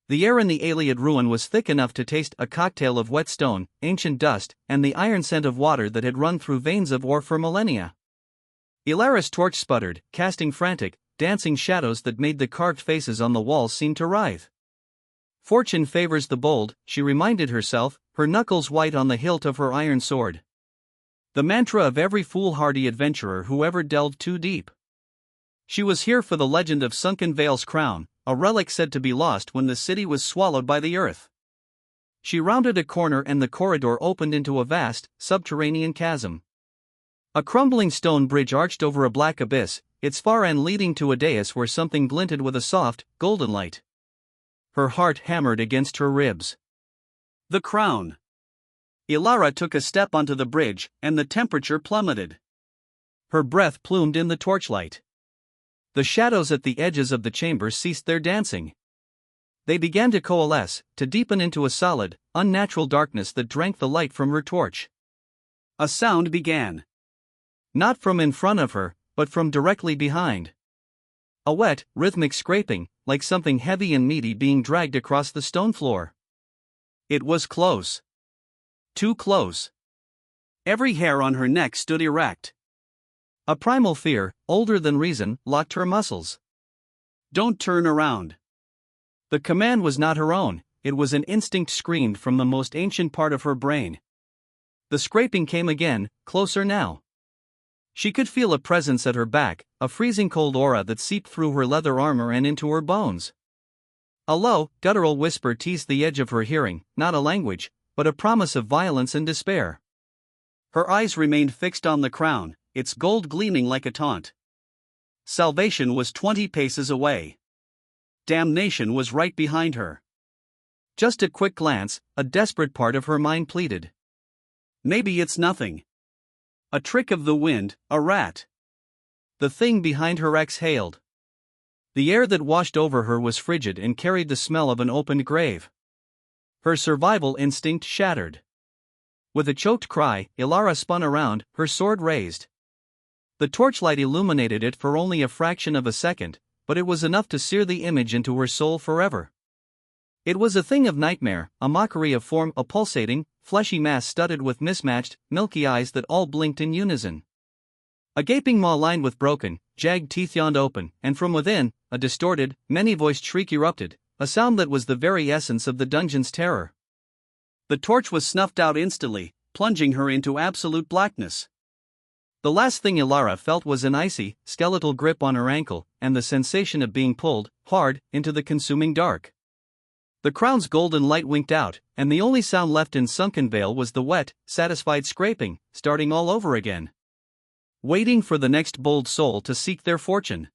The air in the Iliad ruin was thick enough to taste a cocktail of wet stone, ancient dust, and the iron scent of water that had run through veins of ore for millennia. Ilara's torch sputtered, casting frantic, dancing shadows that made the carved faces on the walls seem to writhe. Fortune favors the bold, she reminded herself, her knuckles white on the hilt of her iron sword. The mantra of every foolhardy adventurer who ever delved too deep. She was here for the legend of Sunken Vale's crown, a relic said to be lost when the city was swallowed by the earth. She rounded a corner and the corridor opened into a vast, subterranean chasm. A crumbling stone bridge arched over a black abyss, its far end leading to a dais where something glinted with a soft, golden light. Her heart hammered against her ribs. The crown. Ilara took a step onto the bridge, and the temperature plummeted. Her breath plumed in the torchlight. The shadows at the edges of the chamber ceased their dancing. They began to coalesce, to deepen into a solid, unnatural darkness that drank the light from her torch. A sound began. Not from in front of her, but from directly behind. A wet, rhythmic scraping, like something heavy and meaty being dragged across the stone floor. It was close. Too close. Every hair on her neck stood erect. A primal fear, older than reason, locked her muscles. Don't turn around. The command was not her own, it was an instinct screamed from the most ancient part of her brain. The scraping came again, closer now. She could feel a presence at her back, a freezing cold aura that seeped through her leather armor and into her bones. A low, guttural whisper teased the edge of her hearing, not a language, but a promise of violence and despair. Her eyes remained fixed on the crown, its gold gleaming like a taunt. Salvation was 20 paces away. Damnation was right behind her. Just a quick glance, a desperate part of her mind pleaded. Maybe it's nothing. A trick of the wind, a rat. The thing behind her exhaled. The air that washed over her was frigid and carried the smell of an opened grave. Her survival instinct shattered. With a choked cry, Ilara spun around, her sword raised. The torchlight illuminated it for only a fraction of a second, but it was enough to sear the image into her soul forever. It was a thing of nightmare, a mockery of form, a pulsating, fleshy mass studded with mismatched, milky eyes that all blinked in unison. A gaping maw lined with broken, jagged teeth yawned open, and from within, a distorted, many-voiced shriek erupted, a sound that was the very essence of the dungeon's terror. The torch was snuffed out instantly, plunging her into absolute blackness. The last thing Ilara felt was an icy, skeletal grip on her ankle, and the sensation of being pulled, hard, into the consuming dark. The crown's golden light winked out, and the only sound left in Sunken Vale was the wet, satisfied scraping, starting all over again. Waiting for the next bold soul to seek their fortune.